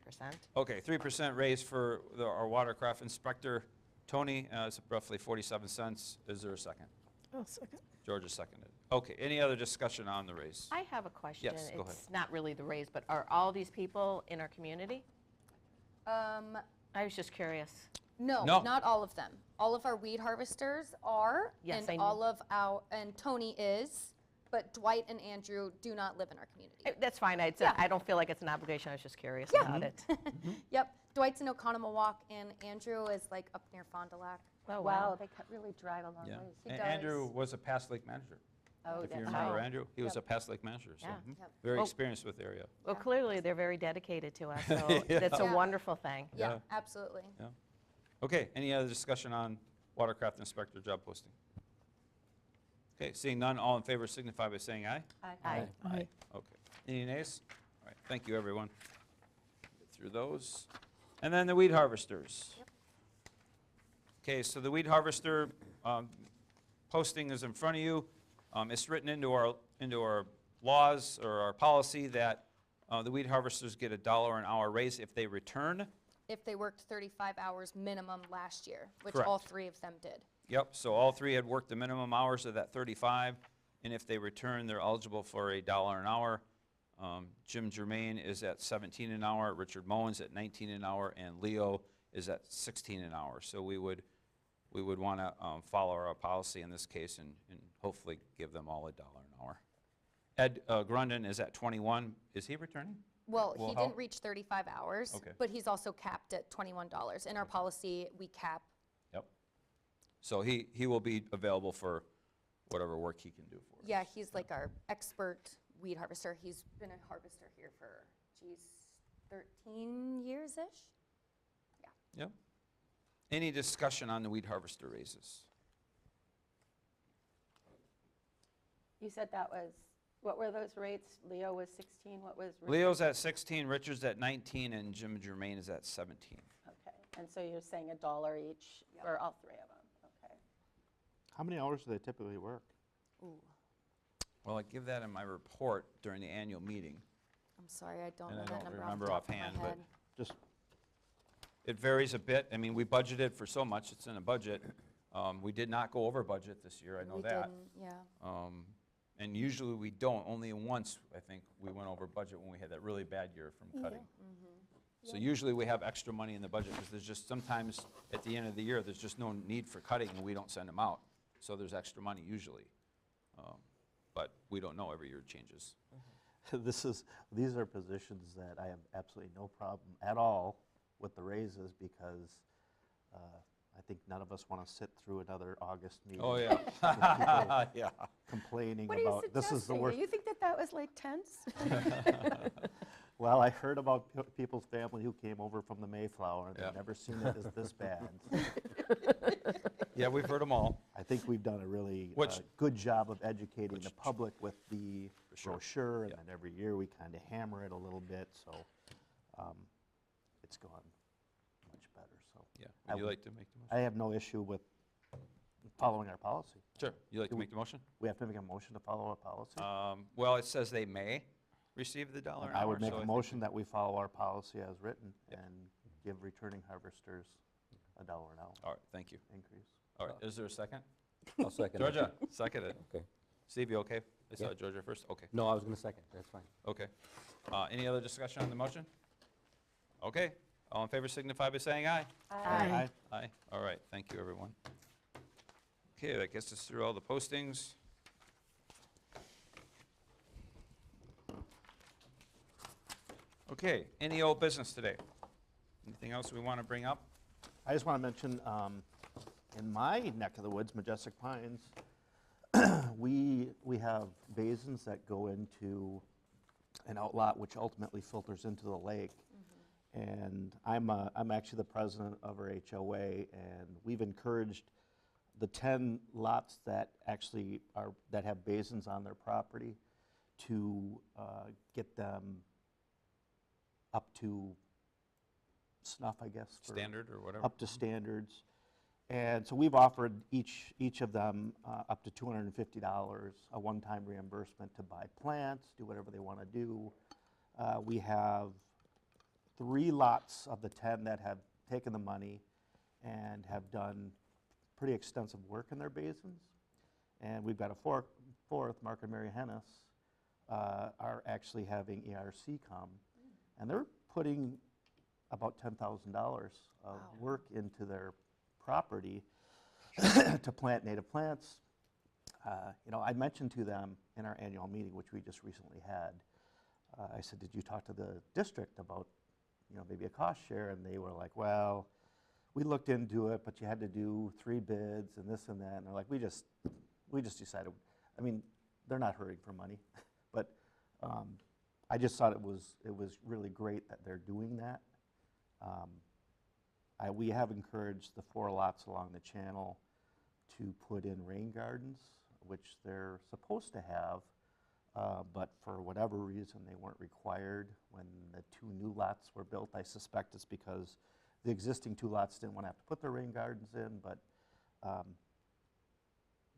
Okay, 3% raise for our watercraft inspector, Tony, is roughly 47 cents. Is there a second? Oh, second. George has seconded. Okay, any other discussion on the raise? I have a question. Yes, go ahead. It's not really the raise, but are all these people in our community? I was just curious. No, No. not all of them. All of our weed harvesters are, Yes, I and knew. all of and Tony is, but Dwight and Andrew do not live in our community. That's fine. Yeah. I don't feel like it's an obligation. I was just curious Yeah. about it. Yep, Dwight's in Oconomowoc, and Andrew is like up near Fond du Lac. Oh, Wow, they really drive a long Yeah. ways. He And does. Andrew was a past lake manager. Oh, If you that's remember right. Andrew, he was a Yep. past lake manager, so Yeah. Yep. very Well- experienced with the area. Well, Yeah. clearly, they're very dedicated to us, so that's a Yeah. wonderful thing. Yeah, Yeah. absolutely. Okay, any other discussion on watercraft inspector job posting? Okay, seeing none, all in favor signify by saying aye. Aye. Aye. Okay. Any nays? All right, thank you, everyone. Get through those. And then the weed harvesters. Okay, so the weed harvester posting is in front of you. It's written into our laws or our policy that the weed harvesters get $1 an hour raise if they return. If they worked 35 hours minimum last year, which Correct. all 3 of them did. Yep, so all 3 had worked the minimum hours of that 35, and if they return, they're eligible for $1 an hour. Jim Germain is at 17 an hour, Richard Mowens at 19 an hour, and Leo is at 16 an hour. So we would want to follow our policy in this case and hopefully give them all $1 an hour. Ed Grundon is at 21. Is he returning? Well, Well, he how- didn't reach 35 hours, Okay. but he's also capped at $21. In our policy, we cap. Yep. So he will be available for whatever work he can do for us. Yeah, he's like our expert weed harvester. He's been a harvester here for, 13 years-ish? Yep. Any discussion on the weed harvester raises? You said that was, what were those rates? Leo was 16, what was? Richard? Leo's at 16, Richard's at 19, and Jim Germain is at 17. Okay, and so you're saying $1 each Yep. for all 3 of them, okay. How many hours do they typically work? Ooh, Well, I give that in my report during the annual meeting. I'm sorry, I don't And know I that don't number remember off the top offhand, of my but- head. Just, It varies a bit. I mean, we budgeted for so much, it's in a budget. We did not go over budget this year, I know We that. didn't, yeah. And usually we don't. Only once, I think, we went over budget when we had that really bad year from cutting. So usually we have extra money in the budget because there's just sometimes at the end of the year, there's just no need for cutting and we don't send them out. So there's extra money usually. But we don't know, every year it changes. these are positions that I have absolutely no problem at all with the raises because I think none of us want to sit through another August meeting. Oh, with yeah. people complaining What are you about, this is the suggesting? worst. Do you think that that was like tense? Well, I heard about people's family who came over from the Mayflower, and Yeah. they've never seen it as this bad. Yeah, we've heard them all. I think we've done a really Which- good job of educating the which- public with the For sure. brochure, and Yeah. then every year we kind of hammer it a little bit, so it's gone much better. So Yeah. I Would you would- like to make the motion? I have no issue with following our policy. Sure. You like to Do make the motion? We have to make a motion to follow our policy? Well, it says they may receive the dollar an I hour. would make so a think motion we- that we follow our policy as written Yeah. and give returning harvesters $1 an hour All right, thank you. increase. All right, is there a second? I'll second it. Georgia, seconded. Okay. Steve, you okay? I saw Yeah. Georgia first? Okay, No, I was going to second, that's fine. okay. Any other discussion on the motion? Okay, all in favor signify by saying aye. Aye. Aye, all right, thank you, everyone. Okay, that gets us through all the postings. Okay, any old business today? Anything else we want to bring up? I just want to mention, in my neck of the woods, Majestic Pines, we have basins that go into an outlot which ultimately filters into the lake. And I'm actually the president of our HOA, and we've encouraged the 10 lots that actually that have basins on their property to get them up to snuff, I guess. Standard or whatever? Up to standards. And so we've offered each of them up to $250, a one-time reimbursement to buy plants, do whatever they want to do. We have 3 lots of the 10 that have taken the money and have done pretty extensive work in their basins. And we've got a fourth, Mark and Mary Hennis, are actually having ERC come. And they're putting about $10,000 of work into their property to plant native plants. I mentioned to them in our annual meeting, which we just recently had, I said, did you talk to the district about maybe a cost share? And they were like, well, we looked into it, but you had to do 3 bids and this and that. And they're like, we just decided, I mean, they're not hurting for money, but I just thought it was really great that they're doing that. We have encouraged the 4 lots along the channel to put in rain gardens, which they're supposed to have, but for whatever reason they weren't required when the 2 new lots were built. I suspect it's because the existing 2 lots didn't want to have to put their rain gardens in, but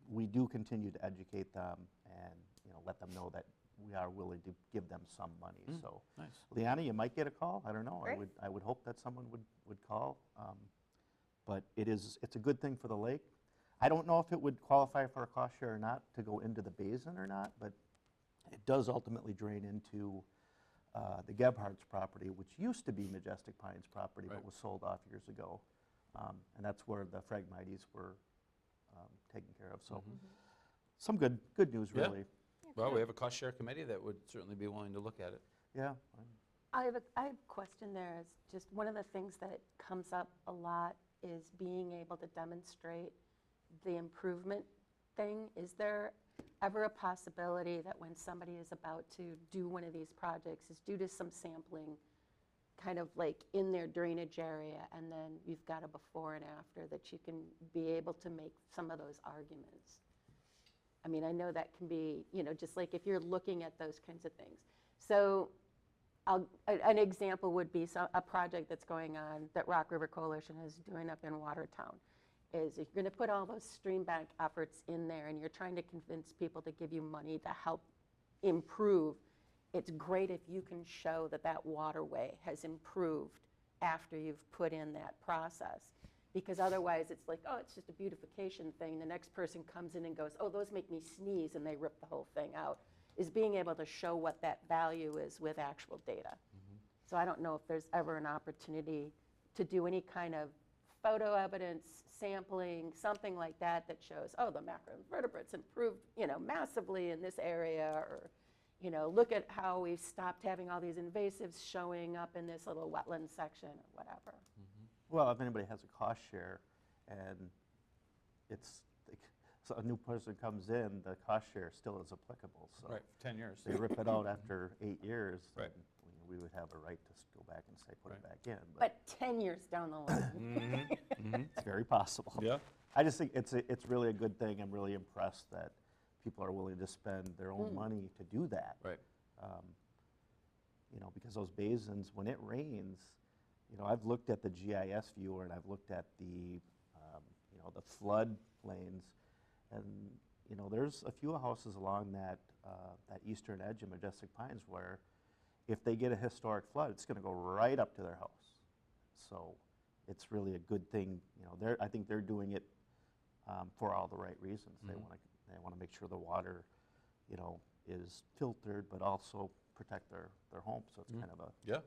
we do continue to educate them and let them know that we are willing to give them some money. So, Nice. Leanna, you might get a call. I don't know. Great. I would hope that someone would call. But it's a good thing for the lake. I don't know if it would qualify for a cost share or not to go into the basin or not, but it does ultimately drain into the Gebhardt's property, which used to be Majestic Pines property, but Right. was sold off years ago. And that's where the Phragmites were taken care of. So some good news, Yeah. really. Well, we have a cost share committee that would certainly be willing to look at it. Yeah. I have a question there. Is just one of the things that comes up a lot is being able to demonstrate the improvement thing. Is there ever a possibility that when somebody is about to do one of these projects is due to some sampling kind of like in their drainage area, and then you've got a before and after, that you can be able to make some of those arguments? I mean, I know that can be, just like if you're looking at those kinds of things. So an example would be a project that's going on that Rock River Coalition is doing up in Watertown. Is if you're going to put all those stream bank efforts in there and you're trying to convince people to give you money to help improve, it's great if you can show that that waterway has improved after you've put in that process. Because otherwise it's like, oh, it's just a beautification thing. The next person comes in and goes, oh, those make me sneeze, and they rip the whole thing out. Is being able to show what that value is with actual data. So I don't know if there's ever an opportunity to do any kind of photo evidence, sampling, something like that that shows, oh, the macroinvertebrates improved, massively in this area, or, you know, look at how we've stopped having all these invasives showing up in this little wetland section or whatever. Well, if anybody has a cost share and it's, so a new person comes in, the cost share still is applicable, so. Right, 10 years. They rip it out after 8 years, Right. then we would have a right to go back and say, put it Right. back in, but But 10 years down the line. it's very possible. Yeah. I just think it's really a good thing. I'm really impressed that people are willing to spend their own money to do that. Right. You know, because those basins, when it rains, you know, I've looked at the GIS viewer and I've looked at the, you know, the flood plains, and, you know, there's a few houses along that, that eastern edge of Majestic Pines where if they get a historic flood, it's gonna go right up to their house. So it's really a good thing, you know, I think they're doing it for all the right reasons. They wanna make sure the water, you know, is filtered, but also protect their home. So it's kind of a, Yeah.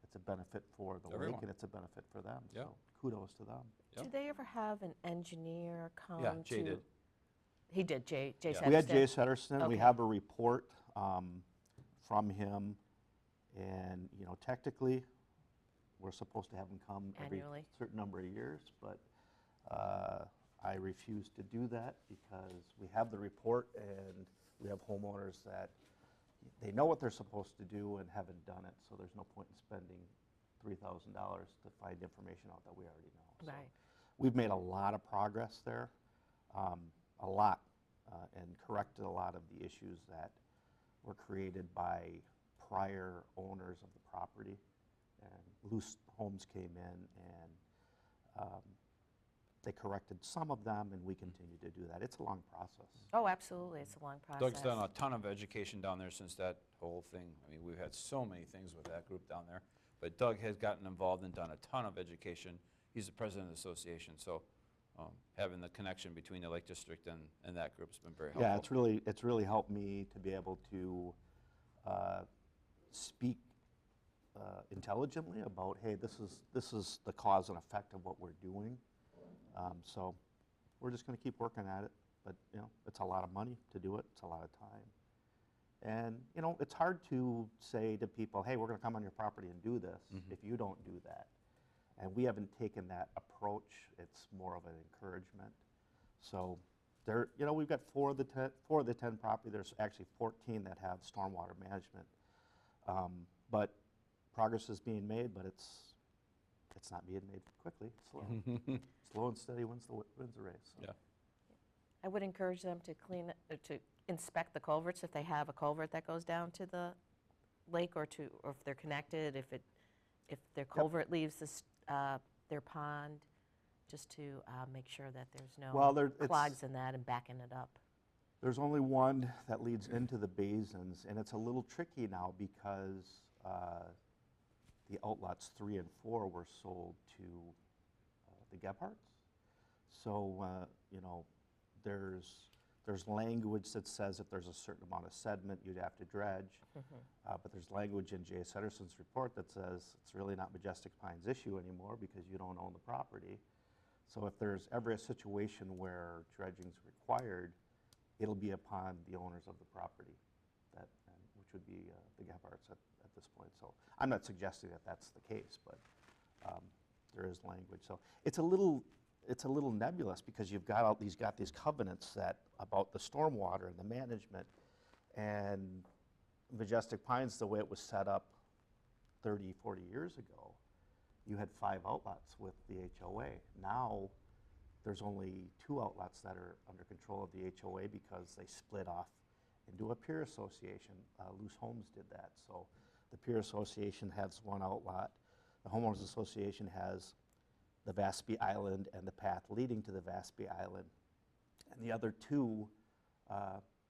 it's a benefit for the lake Everyone. and it's a benefit for them. Yeah. So kudos to them. Yeah. Do they ever have an engineer come to? Yeah, Jay did. He did, Jay Yeah. We had Sexton? Jay Sederson. We Okay. have a report from him, and, you know, technically, we're supposed to have him come every Annually. certain number of years, but I refuse to do that because we have the report and we have homeowners that they know what they're supposed to do and haven't done it, so there's no point in spending $3,000 to find information out that we already know. So Right. we've made a lot of progress there, a lot, and corrected a lot of the issues that were created by prior owners of the property. And loose homes came in and they corrected some of them, and we continue to do that. It's a long process. Oh, absolutely, it's a long process. Doug's done a ton of education down there since that whole thing. I mean, we've had so many things with that group down there. But Doug has gotten involved and done a ton of education. He's the president of the association, so having the connection between the Lake District and that group's been very helpful. Yeah, it's really helped me to be able to speak intelligently about, hey, this is the cause and effect of what we're doing. So we're just going to keep working at it. But, you know, it's a lot of money to do it. It's a lot of time. And, you know, it's hard to say to people, hey, we're going to come on your property and do this if you don't do that. And we haven't taken that approach. It's more of an encouragement. So there, you know, we've got 4 of the 10 property. There's actually 14 that have stormwater management. But progress is being made, but it's not being made quickly. It's slow. Slow and steady wins the race. So. Yeah. I would encourage them to to inspect the culverts if they have a culvert that goes down to the lake, or if they're connected, if their culvert leaves their pond, just to make sure that there's no Well, clogs in that and backing it up. There's only one that leads into the basins, and it's a little tricky now because the outlots 3 and 4 were sold to the Gebhardts. So, you know, there's language that says if there's a certain amount of sediment, you'd have to dredge. But there's language in Jay Sederson's report that says it's really not Majestic Pines' issue anymore because you don't own the property. So if there's ever a situation where dredging's required, it'll be upon the owners of the property, which would be the Gebhardts at this point. So I'm not suggesting that that's the case, but there is language. So it's a little nebulous because you've got these covenants about the stormwater and the management, and Majestic Pines, the way it was set up 30, 40 years ago, you had 5 outlets with the HOA. Now there's only 2 outlets that are under control of the HOA because they split off into a peer association. Loose Homes did that. So the peer association has 1 outlet. The homeowners association has the Vaspy Island and the path leading to the Vaspy Island. And the other 2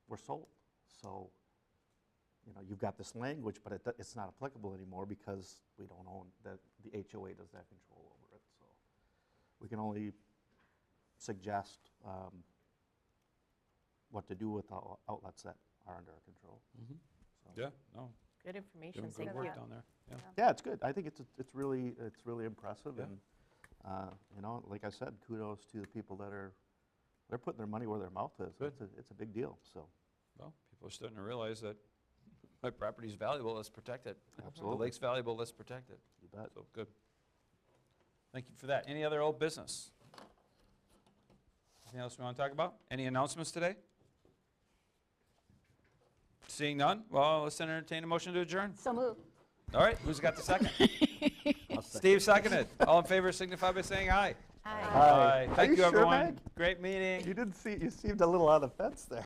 were sold. So, you know, you've got this language, but it's not applicable anymore because we don't own, the HOA doesn't have control over it. So we can only suggest what to do with the outlets that are under our control. So. Yeah, no, Good information, doing thank good you. work down there. Yeah. Yeah, it's good. I think it's really impressive, Yeah. and you know, like I said, kudos to the people they're putting their money where their mouth is. Good. It's a big deal. So Well, people are starting to realize that My property's valuable, let's protect it. Absolutely. The lake's valuable, let's protect it. You bet. So, good. Thank you for that. Any other old business? Anything else we want to talk about? Any announcements today? Seeing none, well, let's entertain a motion to adjourn. So moved. All right, who's got the second? Steve seconded. All in favor signify by saying aye. Aye. Are Thank you you, sure, everyone. Meg? Great meeting. You didn't see, you seemed a little on the fence there.